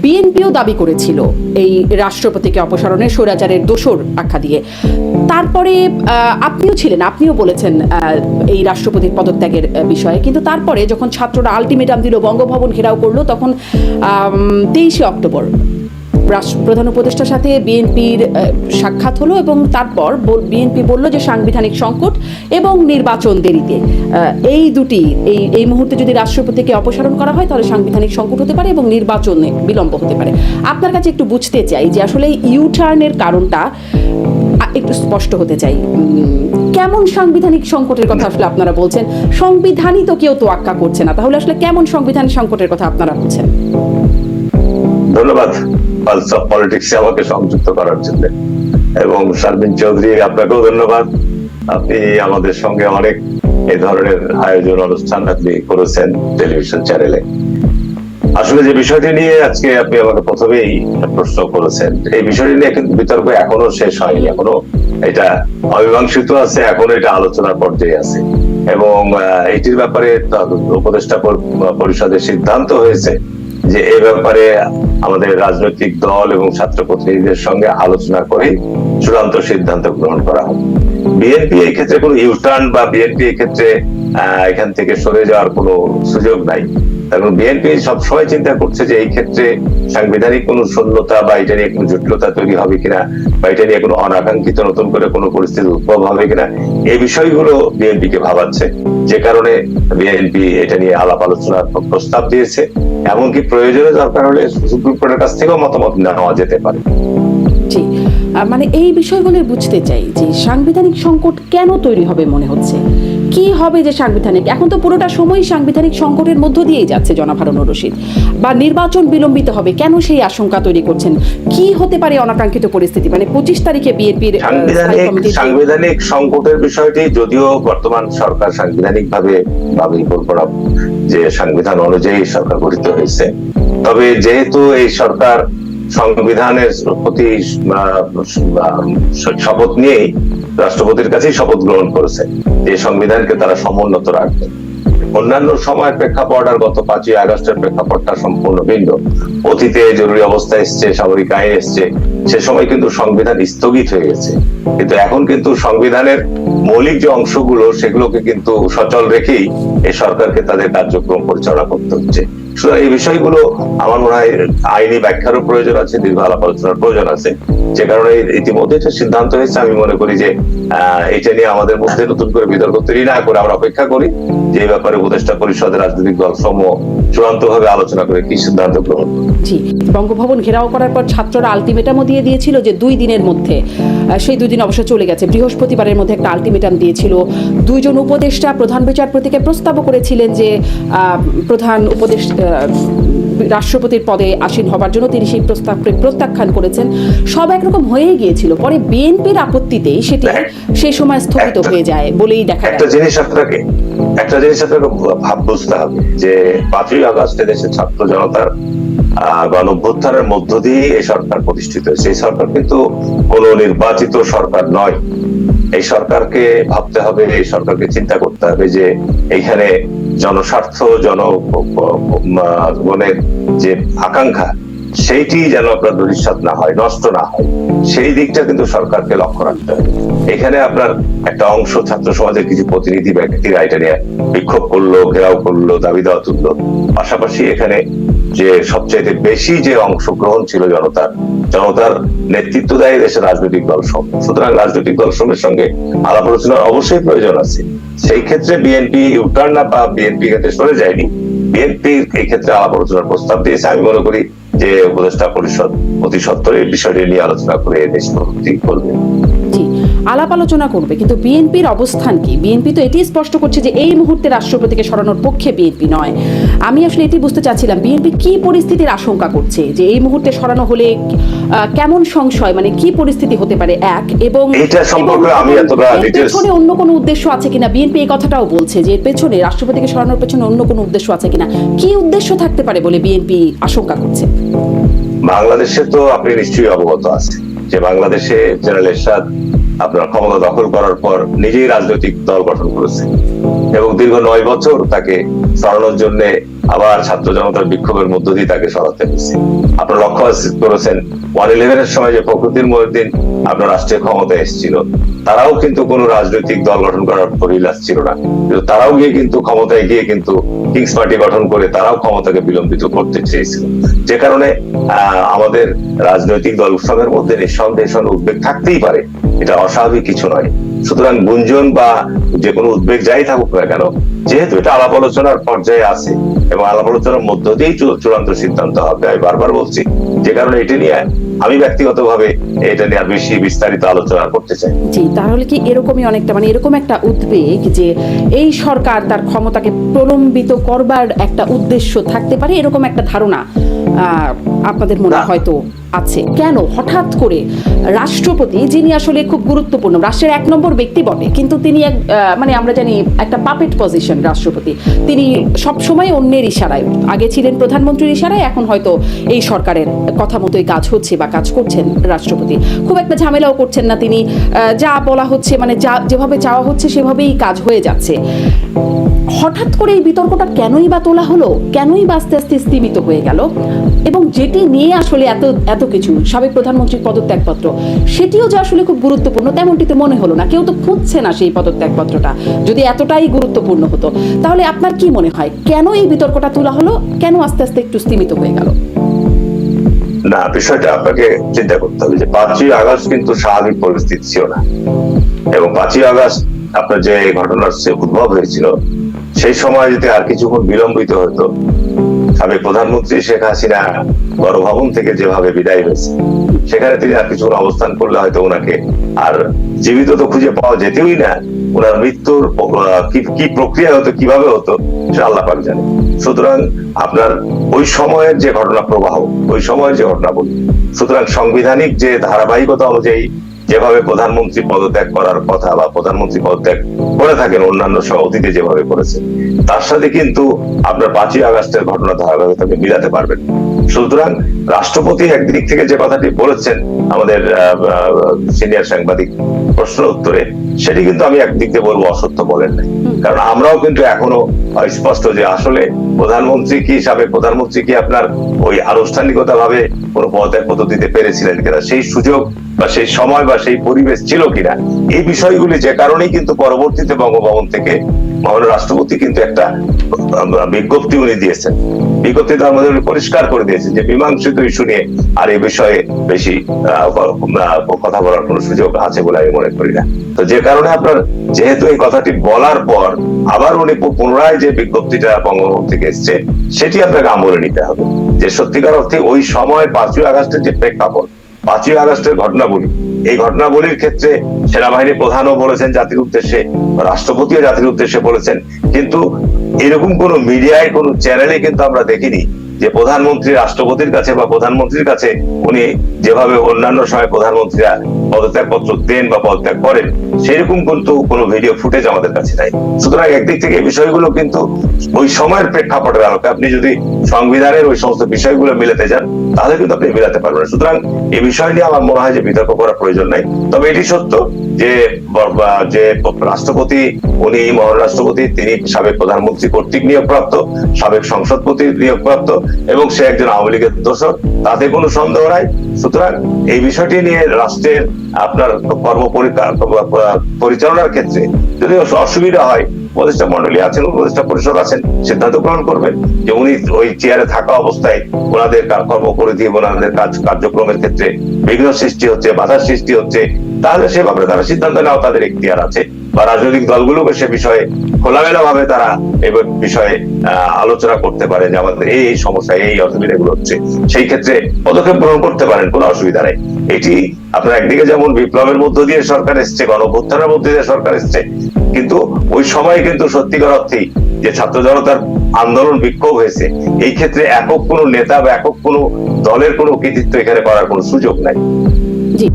বিএনপিও দাবি করেছিল এই রাষ্ট্রপতিকে অপসারণের স্বৈরাচারের দোসর আখ্যা দিয়ে। তারপরে আপনিও ছিলেন, আপনিও বলেছেন এই রাষ্ট্রপতির পদত্যাগের বিষয়ে, কিন্তু তারপরে যখন ছাত্ররা আলটিমেটাম দিল, বঙ্গভবন ঘেরাও করলো, তখন 23শে অক্টোবর প্রধান উপদেষ্টার সাথে বিএনপির সাক্ষাৎ হলো এবং তারপর বিএনপি বলল যে সাংবিধানিক সংকট এবং নির্বাচন দেরিতে, এই দুটি এই মুহূর্তে যদি রাষ্ট্রপতিকে অপসারণ করা হয় তাহলে সাংবিধানিক সংকট হতে পারে এবং নির্বাচনে বিলম্ব হতে পারে। আপনার কাছে একটু বুঝতে চাই যে আসলে ইউটার্নের কারণটা একটু স্পষ্ট হতে চাই। কেমন সাংবিধানিক সংকটের কথা আসলে আপনারা বলছেন? সংবিধানই তো কেউ তোয়াক্কা করছে না, তাহলে আসলে কেমন সাংবিধানিক সংকটের কথা আপনারা বলছেন? ধন্যবাদ পালস অফ পলিটিক্সে আমাকে সংযুক্ত করার জন্য, এবং শারমিন চৌধুরী আপনাকেও ধন্যবাদ। আপনি আমাদের সঙ্গে অনেক এই ধরনের আয়োজন অনুষ্ঠান আপনি করেছেন টেলিভিশন চ্যানেলে। আসলে যে বিষয়টি নিয়ে আজকে আপনি আমাকে প্রথমেই প্রশ্ন করেছেন, এই বিষয়টি নিয়ে কিন্তু বিতর্ক এখনো শেষ হয়নি, এখনো এটা অমীমাংসিত আছে, এখনো এটা আলোচনার পর্যায়ে আছে, এবং এটির ব্যাপারে উপদেষ্টা পরিষদের সিদ্ধান্ত হয়েছে যে এই ব্যাপারে আমাদের রাজনৈতিক দল এবং ছাত্র প্রতিনিধিদের সঙ্গে আলোচনা করে চূড়ান্ত সিদ্ধান্ত গ্রহণ করা হবে। বিএনপি এই ক্ষেত্রে কোনো ইউটার্ন বা বিএনপি এই ক্ষেত্রে এখান থেকে সরে যাওয়ার কোনো সুযোগ নাই। কারণ বিএনপি সবসময় চিন্তা করছে যে এই ক্ষেত্রে সাংবিধানিক কোনো শূন্যতা বা এটা নিয়ে কোনো জটিলতা তৈরি হবে কিনা, বা এটা নিয়ে কোনো অনাকাঙ্ক্ষিত নতুন করে কোনো পরিস্থিতির উদ্ভব হবে কিনা, এই বিষয়গুলো বিএনপিকে ভাবাচ্ছে। যে কারণে বিএনপি এটা নিয়ে আলাপ আলোচনার প্রস্তাব দিয়েছে, এমনকি প্রয়োজনে দরকার হলে সুপ্রিম কোর্টের কাছ থেকেও মতামত নেওয়া যেতে পারে। জি, মানে এই বিষয়গুলো বুঝতে চাই যে সাংবিধানিক সংকট কেন তৈরি হবে মনে হচ্ছে, কি হবে যে সাংবিধানিক, এখন তো পুরোটা সময় সাংবিধানিক সংকটের মধ্য দিয়েই যাচ্ছে জনাব হারুনুর রশিদ, বা নির্বাচন বিলম্বিত হবে, কেন সেই আশঙ্কা তৈরি করছেন? কি হতে পারে অনাকাঙ্ক্ষিত পরিস্থিতি? মানে 25 তারিখে বিএনপির সাংবিধানিক সংকটের বিষয়টি যদিও বর্তমান সরকার সাংবিধানিক ভাবে যে সংবিধান অনুযায়ী সরকার গঠিত হয়েছে, তবে যেহেতু এই সরকার সংবিধানের প্রতি শপথ নিয়েই রাষ্ট্রপতির কাছেই শপথ গ্রহণ করেছে যে সংবিধানকে তারা সমুন্নত রাখবে। অন্যান্য সময়ের প্রেক্ষাপট আর গত 5ই আগস্টের প্রেক্ষাপটটা সম্পূর্ণ ভিন্ন। অতীতে জরুরি অবস্থা এসছে, সামরিক আইন এসছে, সে সময় কিন্তু সংবিধান স্থগিত হয়ে গেছে, কিন্তু এখন কিন্তু সংবিধানের মৌলিক যে অংশগুলো সেগুলোকে কিন্তু সচল রেখেই এই সরকারকে তাদের কার্যক্রম পরিচালনা করতে হচ্ছে। এই বিষয়গুলো আমার মনে হয় আইনি ব্যাখ্যারও প্রয়োজন আছে, দীর্ঘ আলাপ আলোচনার প্রয়োজন আছে। যে কারণে ইতিমধ্যে একটা সিদ্ধান্ত হয়েছে। আমি মনে করি যে এটা নিয়ে আমাদের মধ্যে নতুন করে বিতর্ক তৈরি না করে আমরা অপেক্ষা করি যে এই ব্যাপারে উপদেষ্টা পরিষদের রাজনৈতিক দল সমূহ চূড়ান্ত ভাবে আলোচনা করে কি সিদ্ধান্ত গ্রহণ করে। জি, বঙ্গভবন ঘেরাও করার পর ছাত্ররা আলটিমেটামও দিয়ে দিয়েছিল যে 2 দিনের মধ্যে, সেই 2 দিন অবশ্য চলে গেছে, বৃহস্পতিবারের মধ্যে একটা আলটিমেটাম দিয়েছিল। 2 জন উপদেষ্টা প্রধান বিচারপতিকে প্রস্তাবও করেছিলেন যে প্রধান উপদেষ্টা রাষ্ট্রপতির পদে আসীন হবার জন্য তিনি সেই প্রস্তাবকে প্রত্যাখ্যান করেছেন। সব একরকম হয়ে গিয়েছিল, পরে বিএনপির আপত্তিতেই সেটি সেই সময় স্থগিত হয়ে যায় বলেই দেখা যায়। একটা জিনিস আপনাকে ভাব বুঝতে হবে যে 5ই আগস্টে দেশের ছাত্র জনতার গণঅভ্যুত্থানের মধ্য দিয়ে এই সরকার প্রতিষ্ঠিত হয়েছে। এই সরকার কিন্তু কোনো নির্বাচিত সরকার নয়। এই সরকারকে ভাবতে হবে, এই সরকারকে চিন্তা করতে হবে যে এইখানে জনস্বার্থ, জনগণের যে আকাঙ্ক্ষা সেইটি যেন আপনার ধূলিসাৎ না হয়, নষ্ট না হয়, সেই দিকটা কিন্তু সরকারকে লক্ষ্য রাখতে হবে। এখানে আপনার একটা অংশ ছাত্র সমাজের কিছু প্রতিনিধি ব্যক্তিরা এটা নিয়ে বিক্ষোভ করলো, ঘেরাও করলো, দাবি দেওয়া তুললো। পাশাপাশি এখানে যে সবচেয়ে বেশি যে অংশগ্রহণ ছিল জনতার নেতৃত্ব দেয় দেশের রাজনৈতিক দল সমূহ। সুতরাং রাজনৈতিক দল সমূহের সঙ্গে আলাপ আলোচনার অবশ্যই প্রয়োজন আছে। সেই ক্ষেত্রে বিএনপি ইউটার্ন না বা বিএনপি ক্ষেত্রে সরে যায়নি, বিএনপি এই ক্ষেত্রে আলাপ আলোচনার প্রস্তাব দিয়েছে। আমি মনে করি যে উপদেষ্টা পরিষদ অতি সত্বর এই বিষয়টি নিয়ে আলোচনা করে নিষ্পত্তি করবে। জি, আলাপ আলোচনা করবে, কিন্তু বিএনপির অবস্থান কি? বিএনপি তো এটি স্পষ্ট করছে যে এই মুহূর্তে রাষ্ট্রপতিকে সরানোর পক্ষে বিএনপি নয়। আমি আসলে এটি বুঝতে চাচ্ছিলাম বিএনপি কি পরিস্থিতির আশঙ্কা করছে, যে এই মুহূর্তে সরানো হলে কেমন সংশয়, মানে কি পরিস্থিতি হতে পারে এক, এবং এটা সম্পর্কে আমি এতটা ডিটেইলস, পেছনে অন্য কোনো উদ্দেশ্য আছে কিনা? বিএনপি এই কথাটাও বলছে যে পেছনে রাষ্ট্রপতিকে সরানোর পেছনে অন্য কোনো উদ্দেশ্য আছে কিনা, কি উদ্দেশ্য থাকতে পারে বলে বিএনপি আশঙ্কা করছে? বাংলাদেশে তো আপনি নিশ্চয়ই অবগত আছেন যে বাংলাদেশে জেনারেল এরশাদ আপনার ক্ষমতা দখল করার পর নিজেই রাজনৈতিক দল গঠন করেছে এবং দীর্ঘ 9 বছর তাকে সরানোর জন্য আবার ছাত্র জনতার বিক্ষোভের মধ্য দিয়ে তাকে সরাতে হয়েছে। আপনারা লক্ষ্য করেছেন 1/11 এর সময় যে ফখরুদ্দিন মহিউদ্দিন আপনার রাষ্ট্রীয় ক্ষমতায় এসেছিল, তারাও কিন্তু কোনো রাজনৈতিক দল গঠন করার পরিলাস ছিল না, কিন্তু তারাও গিয়ে কিন্তু ক্ষমতায় গিয়ে কিন্তু কিংস পার্টি গঠন করে তারাও ক্ষমতাকে বিলম্বিত করতে চেয়েছিল। যে কারণে আমাদের রাজনৈতিক দল উৎসবের মধ্যে নিঃসন্দেহে উদ্বেগ থাকতেই পারে, এটা অস্বাভাবিক কিছু নয়। সুতরাং গুঞ্জন বা যে কোনো উদ্বেগ যাই থাকুক না কেন, যেহেতু এটা আলাপ আলোচনার পর্যায়ে আছে এবং আলাপ আলোচনার মধ্য দিয়েই চূড়ান্ত সিদ্ধান্ত হবে, আমি বারবার বলছি, যে কারণে এটা নিয়ে আমি ব্যক্তিগতভাবে এটা নিয়ে আর বেশি বিস্তারিত আলোচনা করতে চাই। জি, তাহলে কি এরকমই অনেকটা মানে এরকম একটা উদ্বেগ যে এই সরকার তার ক্ষমতাকে প্রলম্বিত করবার একটা উদ্দেশ্য থাকতে পারে, এরকম একটা ধারণা আপনাদের মনে হয়তো আছে? কেন হঠাৎ করে রাষ্ট্রপতি, যিনি আসলে খুব গুরুত্বপূর্ণ, রাষ্ট্রের 1 নম্বর ব্যক্তি বটে, কিন্তু তিনি মানে আমরা জানি একটা পাপেট পজিশন রাষ্ট্রপতি, তিনি সবসময় অন্যের ইশারায়, আগে ছিলেন প্রধানমন্ত্রীর ইশারায়, এখন হয়তো এই সরকারের কথা মতোই কাজ হচ্ছে বা কাজ করছেন রাষ্ট্রপতি, খুব একটা ঝামেলাও করছেন না তিনি, যা বলা হচ্ছে মানে যা যেভাবে চাওয়া হচ্ছে সেভাবেই কাজ হয়ে যাচ্ছে। হঠাৎ করে এই বিতর্কটা কেনই বা তোলা হলো, কেনই বা আস্তে আস্তে স্তীমিত হয়ে গেল, এবং যেটি নিয়ে আসলে এত কিছু, সাবেক প্রধানমন্ত্রীর পদত্যাগপত্র, সেটিও যে আসলে খুব গুরুত্বপূর্ণ তেমনটি তো মনে হলো না, কেউ তো খুঁজছে না সেই পদত্যাগপত্রটা। যদি এতটাই গুরুত্বপূর্ণ হতো, তাহলে আপনার কি মনে হয় কেন এই বিতর্কটা তোলা হলো, কেন আস্তে আস্তে একটু স্তীমিত হয়ে গেল? না, বিষয়টা আপনাকে চিন্তা করতে হবে যে 5ই আগস্ট কিন্তু স্বাভাবিক পরিস্থিতি ছিল না, এবং 5ই আগস্ট আপনার যে ঘটনার উদ্ভব হয়েছিল, সেই সময় যদি আর কিছুক্ষণ বিলম্বিত হতো, সাবেক প্রধানমন্ত্রী শেখ হাসিনা গণভবন থেকে যেভাবে বিদায় হয়েছে, সেখানে তিনি আর কিছুক্ষণ অবস্থান করলে হয়তো ওনাকে আর জীবিত তো খুঁজে পাওয়া যেতেই না, ওনার মৃত্যুর কি প্রক্রিয়া হতো, কিভাবে হতো, সেটা আল্লাহ পাক জানে। সুতরাং আপনার ওই সময়ের যে ঘটনা প্রবাহ, ওই সময়ের যে ঘটনা বলি, সুতরাং সাংবিধানিক যে ধারাবাহিকতা অনুযায়ী যেভাবে প্রধানমন্ত্রী পদত্যাগ করার কথা বা প্রধানমন্ত্রী পদত্যাগ করে থাকেন অন্যান্য অতীতে যেভাবে করেছে, তার সাথে কিন্তু আপনার 5ই আগস্টের ঘটনা ধারাবাহিকতাকে মিলাতে পারবেন। সুতরাং রাষ্ট্রপতি একদিক থেকে যে কথাটি বলেছেন আমাদের সিনিয়র সাংবাদিক প্রশ্ন উত্তরে, সেটি কিন্তু আমি একদিক দিয়ে বলবো অসত্য বলেন নাই, কারণ আমরাও কিন্তু এখনো স্পষ্ট যে আসলে প্রধানমন্ত্রী কি, সাবেক প্রধানমন্ত্রী কি আপনার ওই আনুষ্ঠানিকতা ভাবে কোন পদত্যাগপত্র দিতে পেরেছিলেন কিনা, সেই সুযোগ বা সেই সময় বা সেই পরিবেশ ছিল কিনা, এই বিষয়গুলি যে কারণেই কিন্তু পরবর্তীতে বঙ্গভবন থেকে মাননীয় রাষ্ট্রপতি কিন্তু একটা বিজ্ঞপ্তি উনি দিয়েছেন। বিজ্ঞপ্তিতে আমাদের পরিষ্কার করে দিয়েছেন যে মীমাংসিত ইস্যু নিয়ে আর এই বিষয়ে বেশি কথা বলার কোনো সুযোগ আছে বলে আমি মনে করি না। তো যে কারণে আপনার যেহেতু এই কথাটি বলার পর আবার উনি পুনরায় যে বিজ্ঞপ্তিটা বঙ্গভবন থেকে এসছে, সেটি আপনাকে আমলে নিতে হবে যে সত্যিকার অর্থে ওই সময় 5ই আগস্টের যে প্রেক্ষাপট, 5ই আগস্টের ঘটনাবলী, এই ঘটনাবলীর ক্ষেত্রে সেনাবাহিনী প্রধানও বলেছেন জাতির উদ্দেশ্যে, রাষ্ট্রপতিও জাতির উদ্দেশ্যে বলেছেন, কিন্তু এরকম কোন মিডিয়ায় কোন চ্যানেলে কিন্তু আমরা দেখিনি যে প্রধানমন্ত্রী রাষ্ট্রপতির কাছে বা প্রধানমন্ত্রীর কাছে উনি যেভাবে অন্যান্য সময় প্রধানমন্ত্রীরা পদত্যাগপত্র দেন বা পদত্যাগ করেন, সেরকম কিন্তু কোনো ভিডিও ফুটেজ আমাদের কাছে নাই। সুতরাং একদিক থেকে বিষয়গুলো কিন্তু ওই সময়ের প্রেক্ষাপটের আলোকে আপনি যদি সংবিধানের ওই সমস্ত বিষয়গুলো মিলাতে যান, তাহলে কিন্তু আপনি মিলাতে পারবেন না। সুতরাং এই বিষয় নিয়ে আমার মনে হয় যে বিতর্ক করার প্রয়োজন নাই। তবে এটি সত্য যে রাষ্ট্রপতি, উনি মহান রাষ্ট্রপতি, তিনি সাবেক প্রধানমন্ত্রী কর্তৃক নিয়োগপ্রাপ্ত, সাবেক সংসদপতি নিয়োগপ্রাপ্ত, এবং সে একজন আওয়ামী লীগের দোসর, তাতে কোনো সন্দেহ নাই। সুতরাং এই বিষয়টি নিয়ে রাষ্ট্রের আপনার পরিচালনার ক্ষেত্রে যদি অসুবিধা হয়, উপদেষ্টা মন্ডলী আছেন, উপদেষ্টা পরিষদ আছেন, সিদ্ধান্ত গ্রহণ করবেন যে উনি ওই চেয়ারে থাকা অবস্থায় ওনাদের কর্মপরিধি, ওনাদের কার্যক্রমের ক্ষেত্রে বিঘ্ন সৃষ্টি হচ্ছে, বাধার সৃষ্টি হচ্ছে, তাহলে সেভাবে তারা সিদ্ধান্ত নেওয়া তাদের এখতিয়ার আছে, বা রাজনৈতিক দলগুলোকে সে বিষয়ে খোলামেলা ভাবে তারা এই বিষয়ে আলোচনা করতে পারে যে আমাদের এই সমস্যা, এই অসুবিধাগুলো হচ্ছে, সেই ক্ষেত্রে পদক্ষেপ গ্রহণ করতে পারেন, কোনো অসুবিধা নেই। এটি আপনার একদিকে যেমন বিপ্লবের মধ্য দিয়ে সরকার এসছে, গণঅভ্যুত্থানের মধ্য দিয়ে সরকার এসছে, কিন্তু ওই সময় কিন্তু সত্যিকার অর্থেই যে ছাত্র জনতার আন্দোলন বিক্ষোভ হয়েছে, এই ক্ষেত্রে একক কোনো নেতা বা একক কোনো দলের কোনো কৃতিত্ব এখানে করার কোনো সুযোগ নাই। জি।